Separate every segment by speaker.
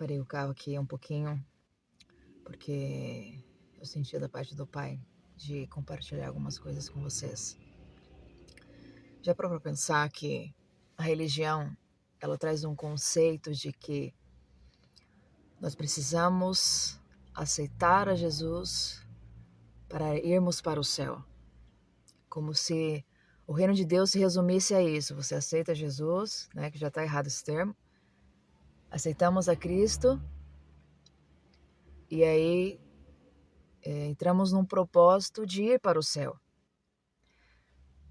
Speaker 1: Parei o carro aqui um pouquinho, porque eu senti da parte do Pai de compartilhar algumas coisas com vocês. Já parou para pensar que a religião, ela traz um conceito de que nós precisamos aceitar a Jesus para irmos para o céu. Como se o reino de Deus se resumisse a isso. Você aceita Jesus, né, que já está errado esse termo. Aceitamos a Cristo e aí entramos num propósito de ir para o céu.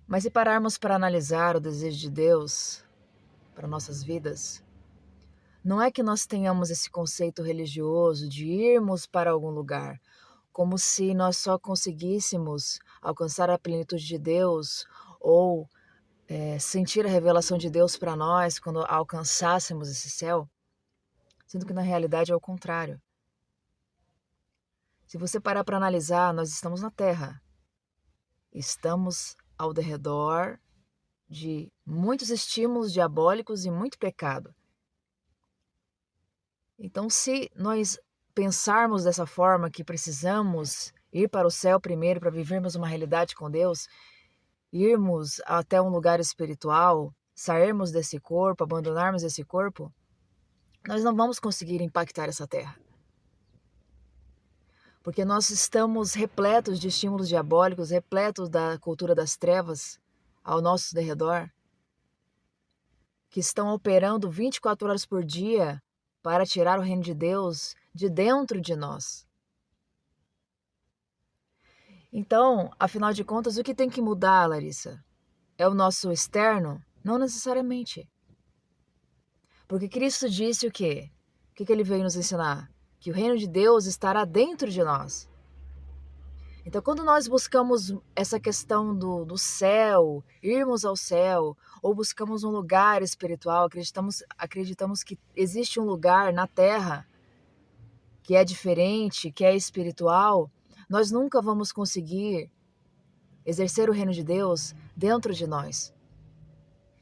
Speaker 1: Mas se pararmos para analisar o desejo de Deus para nossas vidas, não é que nós tenhamos esse conceito religioso de irmos para algum lugar, como se nós só conseguíssemos alcançar a plenitude de Deus ou sentir a revelação de Deus para nós quando alcançássemos esse céu, sendo que na realidade é o contrário. Se você parar para analisar, nós estamos na Terra. Estamos ao redor de muitos estímulos diabólicos e muito pecado. Então, se nós pensarmos dessa forma, que precisamos ir para o céu primeiro para vivermos uma realidade com Deus, irmos até um lugar espiritual, sairmos desse corpo, abandonarmos esse corpo, nós não vamos conseguir impactar essa terra. Porque nós estamos repletos de estímulos diabólicos, repletos da cultura das trevas ao nosso derredor, que estão operando 24 horas por dia para tirar o reino de Deus de dentro de nós. Então, afinal de contas, o que tem que mudar, Larissa? É o nosso externo? Não necessariamente. Porque Cristo disse o quê? O que ele veio nos ensinar? Que o reino de Deus estará dentro de nós. Então, quando nós buscamos essa questão do céu, irmos ao céu, ou buscamos um lugar espiritual, acreditamos que existe um lugar na terra que é diferente, que é espiritual, nós nunca vamos conseguir exercer o reino de Deus dentro de nós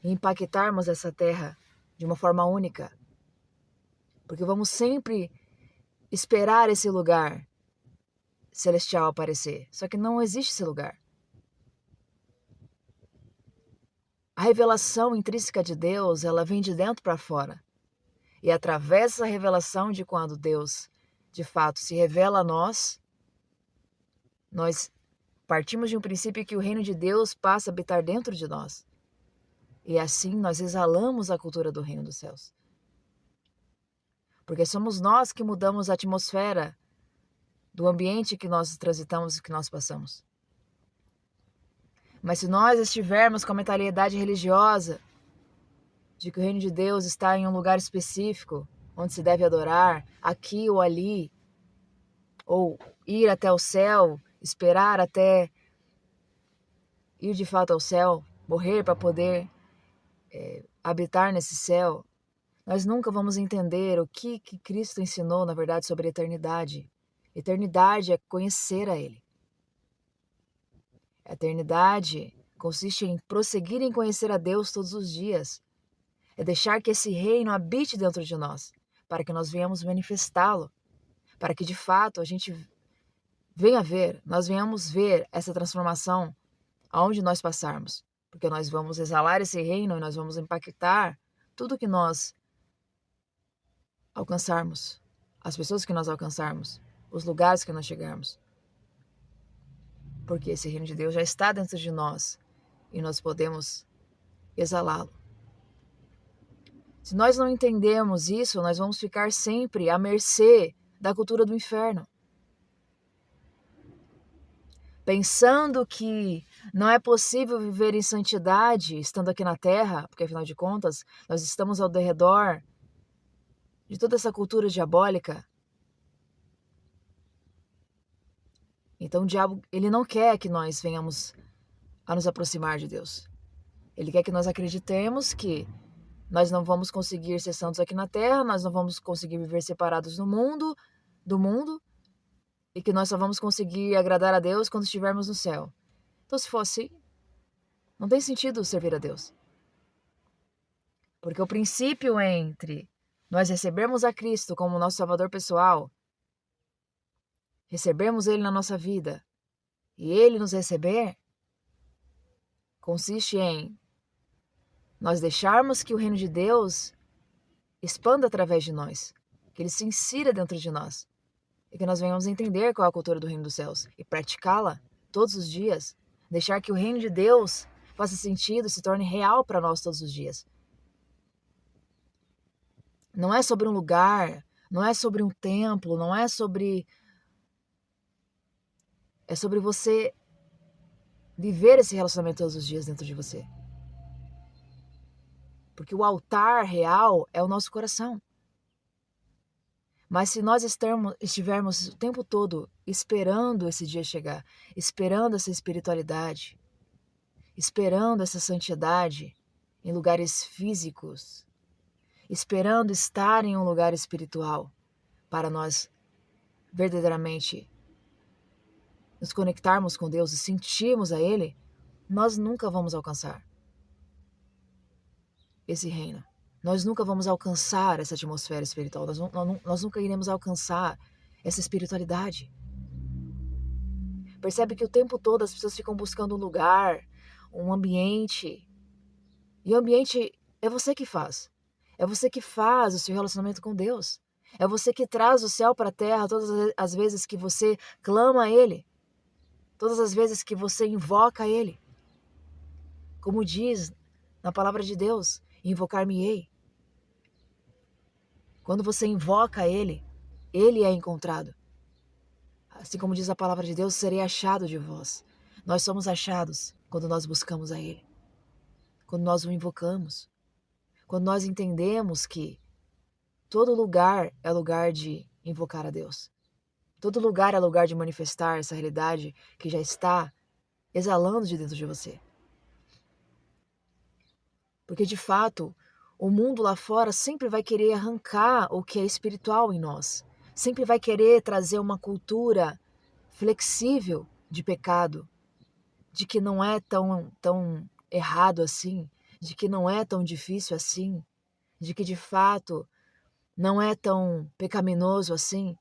Speaker 1: e impactarmos essa terra de uma forma única. Porque vamos sempre esperar esse lugar celestial aparecer. Só que não existe esse lugar. A revelação intrínseca de Deus, ela vem de dentro para fora. E através dessa revelação de quando Deus, de fato, se revela a nós partimos de um princípio que o reino de Deus passa a habitar dentro de nós. E assim nós exalamos a cultura do reino dos céus. Porque somos nós que mudamos a atmosfera do ambiente que nós transitamos e que nós passamos. Mas se nós estivermos com a mentalidade religiosa de que o reino de Deus está em um lugar específico, onde se deve adorar, aqui ou ali, ou ir até o céu, esperar até ir de fato ao céu, morrer para poder habitar nesse céu, nós nunca vamos entender o que Cristo ensinou, na verdade, sobre a eternidade. Eternidade é conhecer a Ele. A eternidade consiste em prosseguir em conhecer a Deus todos os dias. É deixar que esse reino habite dentro de nós, para que nós venhamos manifestá-lo, para que de fato a gente nós venhamos ver essa transformação aonde nós passarmos, porque nós vamos exalar esse reino e nós vamos impactar tudo que nós alcançarmos, as pessoas que nós alcançarmos, os lugares que nós chegarmos. Porque esse reino de Deus já está dentro de nós e nós podemos exalá-lo. Se nós não entendermos isso, nós vamos ficar sempre à mercê da cultura do inferno. Pensando que não é possível viver em santidade estando aqui na Terra, porque afinal de contas, nós estamos ao redor de toda essa cultura diabólica. Então o diabo, ele não quer que nós venhamos a nos aproximar de Deus. Ele quer que nós acreditemos que nós não vamos conseguir ser santos aqui na Terra, nós não vamos conseguir viver separados do mundo, e que nós só vamos conseguir agradar a Deus quando estivermos no céu. Então, se for assim, não tem sentido servir a Deus. Porque o princípio entre nós recebermos a Cristo como nosso Salvador pessoal, recebermos Ele na nossa vida e Ele nos receber, consiste em nós deixarmos que o reino de Deus expanda através de nós, que Ele se insira dentro de nós e que nós venhamos entender qual é a cultura do reino dos céus e praticá-la todos os dias, deixar que o reino de Deus faça sentido, se torne real para nós todos os dias. Não é sobre um lugar, não é sobre um templo, não é sobre... É sobre você viver esse relacionamento todos os dias dentro de você. Porque o altar real é o nosso coração. Mas se nós estivermos o tempo todo esperando esse dia chegar, esperando essa espiritualidade, esperando essa santidade em lugares físicos, esperando estar em um lugar espiritual para nós verdadeiramente nos conectarmos com Deus e sentirmos a Ele, nós nunca vamos alcançar esse reino. Nós nunca vamos alcançar essa atmosfera espiritual. Nós nunca iremos alcançar essa espiritualidade. Percebe que o tempo todo as pessoas ficam buscando um lugar, um ambiente. E o ambiente é você que faz. É você que faz o seu relacionamento com Deus. É você que traz o céu para a terra todas as vezes que você clama a Ele. Todas as vezes que você invoca a Ele. Como diz na palavra de Deus, invocar-me-ei. Quando você invoca Ele, Ele é encontrado. Assim como diz a palavra de Deus, serei achado de vós. Nós somos achados quando nós buscamos a Ele. Quando nós o invocamos. Quando nós entendemos que todo lugar é lugar de invocar a Deus. Todo lugar é lugar de manifestar essa realidade que já está exalando de dentro de você. Porque, de fato, o mundo lá fora sempre vai querer arrancar o que é espiritual em nós. Sempre vai querer trazer uma cultura flexível de pecado, de que não é tão errado assim, de que não é tão difícil assim, de que, de fato, não é tão pecaminoso assim,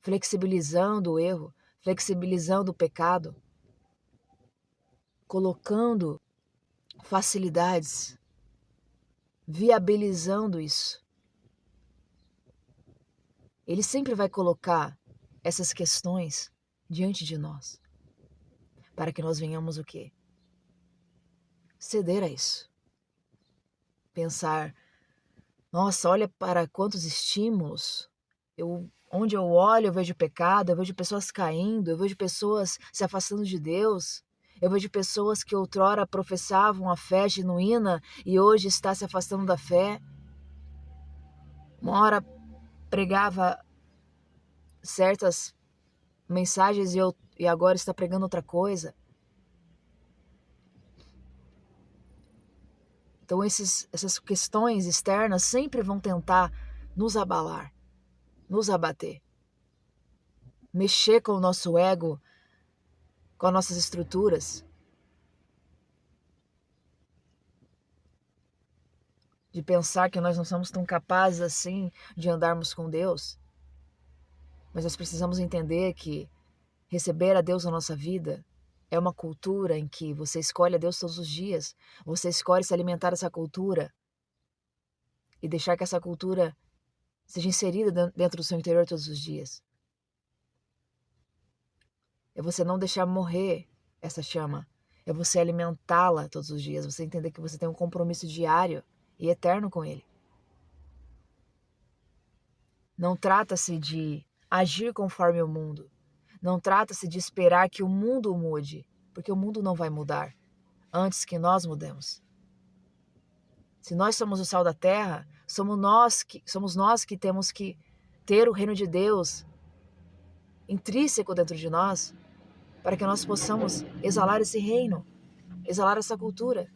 Speaker 1: flexibilizando o erro, flexibilizando o pecado, colocando facilidades, viabilizando isso. Ele sempre vai colocar essas questões diante de nós, para que nós venhamos o quê? Ceder a isso. Pensar, nossa, olha para quantos estímulos. Onde eu olho, eu vejo pecado, eu vejo pessoas caindo, eu vejo pessoas se afastando de Deus, eu vejo pessoas que outrora professavam a fé genuína e hoje está se afastando da fé. Uma hora pregava certas mensagens e agora está pregando outra coisa. Então essas questões externas sempre vão tentar nos abalar, nos abater, mexer com o nosso ego, com as nossas estruturas, de pensar que nós não somos tão capazes assim de andarmos com Deus. Mas nós precisamos entender que receber a Deus na nossa vida é uma cultura em que você escolhe a Deus todos os dias. Você escolhe se alimentar dessa cultura e deixar que essa cultura seja inserida dentro do seu interior todos os dias. É você não deixar morrer essa chama. É você alimentá-la todos os dias. Você entender que você tem um compromisso diário e eterno com Ele. Não trata-se de agir conforme o mundo. Não trata-se de esperar que o mundo mude, porque o mundo não vai mudar antes que nós mudemos. Se nós somos o sal da terra, somos nós que temos que ter o reino de Deus intrínseco dentro de nós, para que nós possamos exalar esse reino, exalar essa cultura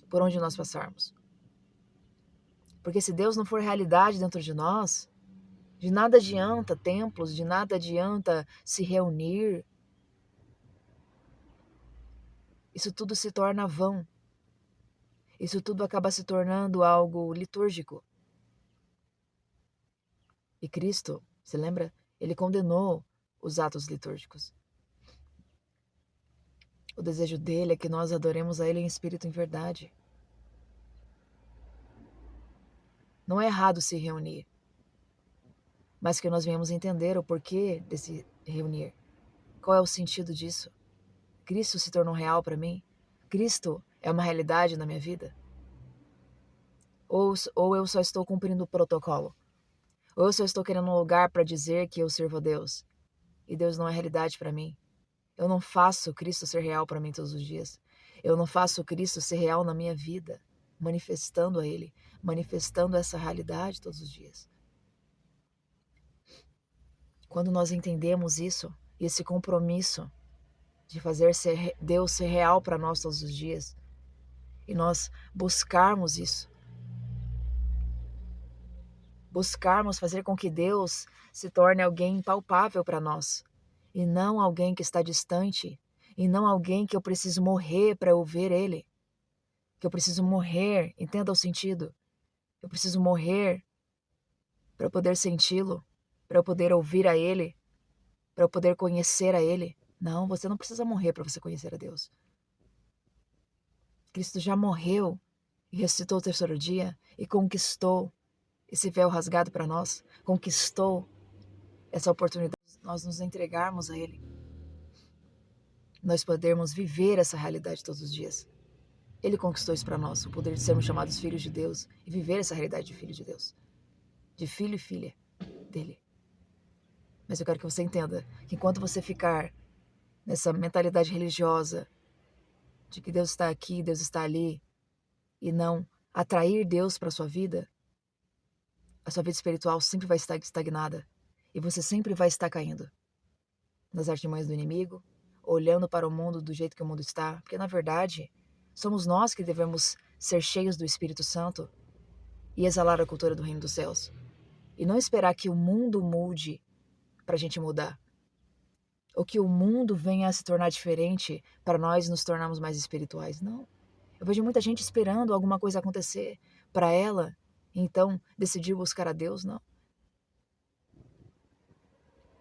Speaker 1: por onde nós passarmos. Porque se Deus não for realidade dentro de nós, de nada adianta templos, de nada adianta se reunir. Isso tudo se torna vão. Isso tudo acaba se tornando algo litúrgico. E Cristo, se lembra? Ele condenou os atos litúrgicos. O desejo dele é que nós adoremos a ele em espírito e em verdade. Não é errado se reunir, mas que nós venhamos entender o porquê desse reunir. Qual é o sentido disso? Cristo se tornou real para mim? Cristo é uma realidade na minha vida? Ou eu só estou cumprindo o protocolo? Ou eu só estou querendo um lugar para dizer que eu sirvo a Deus? E Deus não é realidade para mim? Eu não faço Cristo ser real para mim todos os dias. Eu não faço Cristo ser real na minha vida, manifestando a Ele, manifestando essa realidade todos os dias. Quando nós entendemos isso, esse compromisso de fazer Deus ser real para nós todos os dias, e nós buscarmos isso, buscarmos fazer com que Deus se torne alguém palpável para nós, e não alguém que está distante, e não alguém que eu preciso morrer para eu ver Ele, que eu preciso morrer, entenda o sentido, eu preciso morrer para eu poder senti-lo, para eu poder ouvir a Ele, para eu poder conhecer a Ele. Não, você não precisa morrer para você conhecer a Deus. Cristo já morreu e ressuscitou o terceiro dia e conquistou esse véu rasgado para nós, conquistou essa oportunidade de nós nos entregarmos a Ele, nós podermos viver essa realidade todos os dias. Ele conquistou isso para nós, o poder de sermos chamados filhos de Deus e viver essa realidade de filho de Deus, de filho e filha dele. Mas eu quero que você entenda que enquanto você ficar nessa mentalidade religiosa de que Deus está aqui, Deus está ali, e não atrair Deus para a sua vida espiritual sempre vai estar estagnada e você sempre vai estar caindo nas artimanhas do inimigo, olhando para o mundo do jeito que o mundo está, porque na verdade somos nós que devemos ser cheios do Espírito Santo e exalar a cultura do reino dos céus, e não esperar que o mundo mude para a gente mudar, ou que o mundo venha a se tornar diferente para nós nos tornarmos mais espirituais. Não. Eu vejo muita gente esperando alguma coisa acontecer para ela, então decidir buscar a Deus. Não.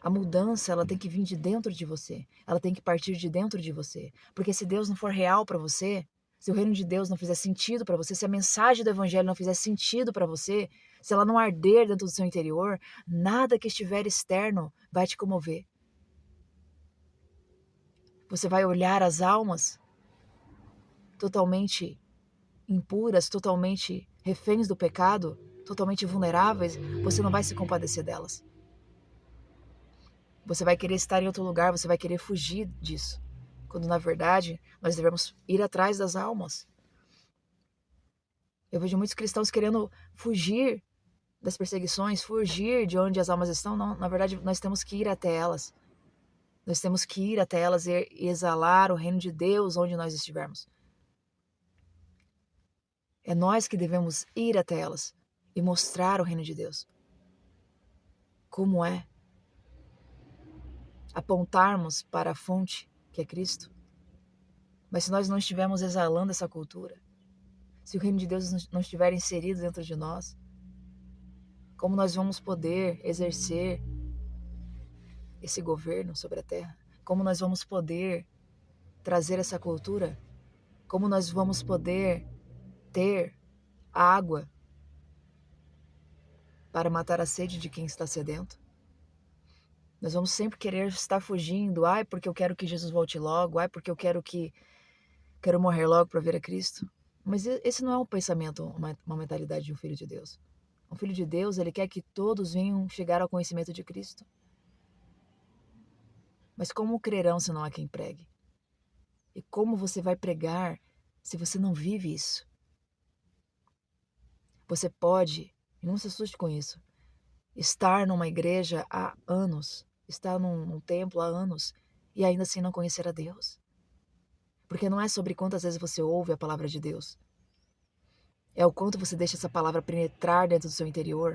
Speaker 1: A mudança, ela tem que vir de dentro de você. Ela tem que partir de dentro de você. Porque se Deus não for real para você, se o reino de Deus não fizer sentido para você, se a mensagem do evangelho não fizer sentido para você, se ela não arder dentro do seu interior, nada que estiver externo vai te comover. Você vai olhar as almas totalmente impuras, totalmente reféns do pecado, totalmente vulneráveis, você não vai se compadecer delas. Você vai querer estar em outro lugar, você vai querer fugir disso. Quando, na verdade, nós devemos ir atrás das almas. Eu vejo muitos cristãos querendo fugir das perseguições, fugir de onde as almas estão. Não, na verdade, nós temos que ir até elas. Nós temos que ir até elas e exalar o reino de Deus onde nós estivermos. É nós que devemos ir até elas e mostrar o reino de Deus. Como é? Apontarmos para a fonte, que é Cristo. Mas se nós não estivermos exalando essa cultura, se o reino de Deus não estiver inserido dentro de nós, como nós vamos poder exercer esse governo sobre a terra? Como nós vamos poder trazer essa cultura? Como nós vamos poder ter água para matar a sede de quem está sedento? Nós vamos sempre querer estar fugindo. Ai, porque eu quero que Jesus volte logo. Ai, porque eu quero morrer logo para ver a Cristo. Mas esse não é um pensamento, uma mentalidade de um filho de Deus. Um filho de Deus, ele quer que todos venham chegar ao conhecimento de Cristo. Mas como crerão se não há quem pregue? E como você vai pregar se você não vive isso? Você pode, e não se assuste com isso, estar numa igreja há anos, estar num templo há anos e ainda assim não conhecer a Deus. Porque não é sobre quantas vezes você ouve a palavra de Deus. É o quanto você deixa essa palavra penetrar dentro do seu interior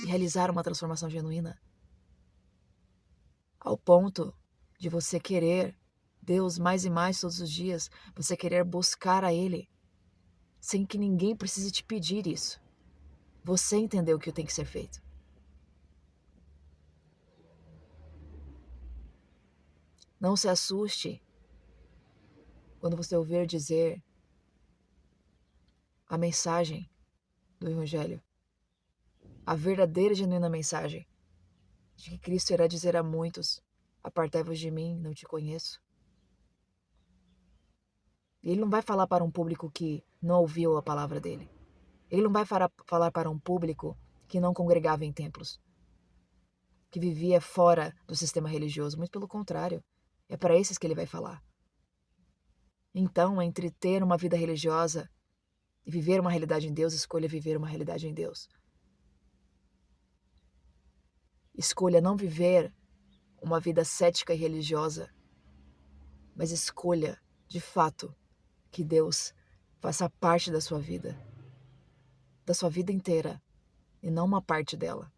Speaker 1: e realizar uma transformação genuína. Ao ponto de você querer Deus mais e mais todos os dias, você querer buscar a Ele, sem que ninguém precise te pedir isso. Você entendeu o que tem que ser feito. Não se assuste quando você ouvir dizer a mensagem do Evangelho, a verdadeira e genuína mensagem de que Cristo irá dizer a muitos: apartai-vos de mim, não te conheço. Ele não vai falar para um público que não ouviu a palavra dele. Ele não vai falar para um público que não congregava em templos, que vivia fora do sistema religioso. Muito pelo contrário, é para esses que ele vai falar. Então, entre ter uma vida religiosa e viver uma realidade em Deus, escolha viver uma realidade em Deus. Escolha não viver uma vida cética e religiosa, mas escolha, de fato, que Deus faça parte da sua vida inteira, e não uma parte dela.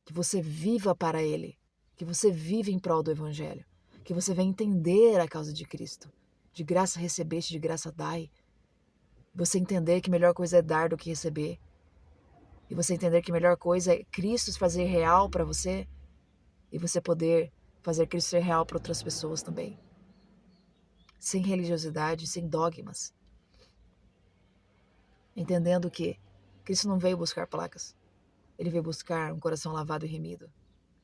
Speaker 1: Que você viva para Ele, que você vive em prol do Evangelho, que você venha entender a causa de Cristo. De graça recebeste, de graça dai. Você entender que a melhor coisa é dar do que receber. E você entender que a melhor coisa é Cristo fazer real para você, e você poder fazer Cristo ser real para outras pessoas também. Sem religiosidade, sem dogmas. Entendendo que Cristo não veio buscar placas. Ele veio buscar um coração lavado e remido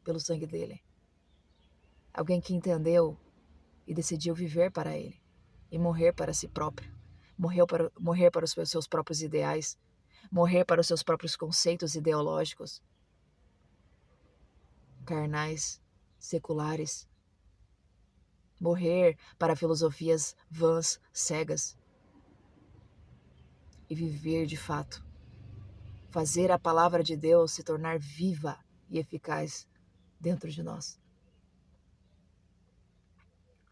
Speaker 1: pelo sangue dele. Alguém que entendeu e decidiu viver para ele e morrer para si próprio. Morrer para os seus próprios ideais. Morrer para os seus próprios conceitos ideológicos, carnais, seculares. Morrer para filosofias vãs, cegas. E viver de fato. Fazer a palavra de Deus se tornar viva e eficaz dentro de nós.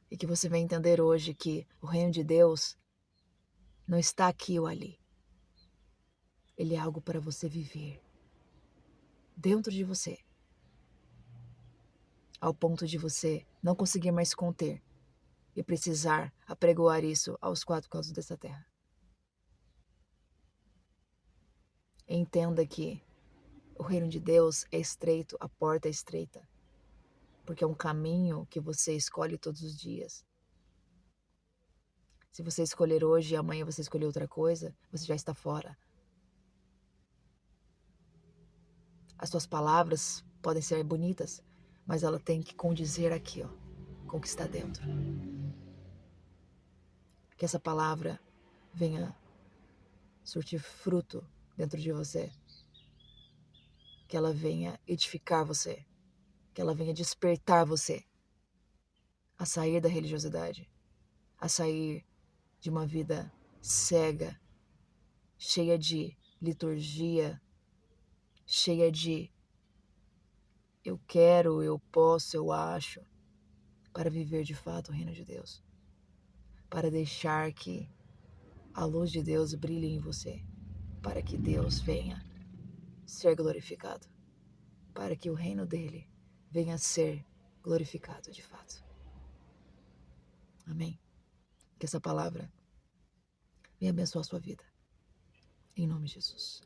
Speaker 1: E que você venha entender hoje que o reino de Deus não está aqui ou ali. Ele é algo para você viver dentro de você, ao ponto de você não conseguir mais conter e precisar apregoar isso aos quatro cantos dessa terra. Entenda que o reino de Deus é estreito, a porta é estreita, porque é um caminho que você escolhe todos os dias. Se você escolher hoje e amanhã você escolher outra coisa, você já está fora. As suas palavras podem ser bonitas, mas ela tem que condizer aqui, ó, com o que está dentro. Que essa palavra venha surtir fruto dentro de você. Que ela venha edificar você. Que ela venha despertar você a sair da religiosidade, a sair de uma vida cega, cheia de liturgia, cheia de eu quero, eu posso, eu acho, para viver de fato o reino de Deus, para deixar que a luz de Deus brilhe em você, para que Deus venha ser glorificado, para que o reino dele venha ser glorificado de fato. Amém? Que essa palavra venha abençoar a sua vida. Em nome de Jesus.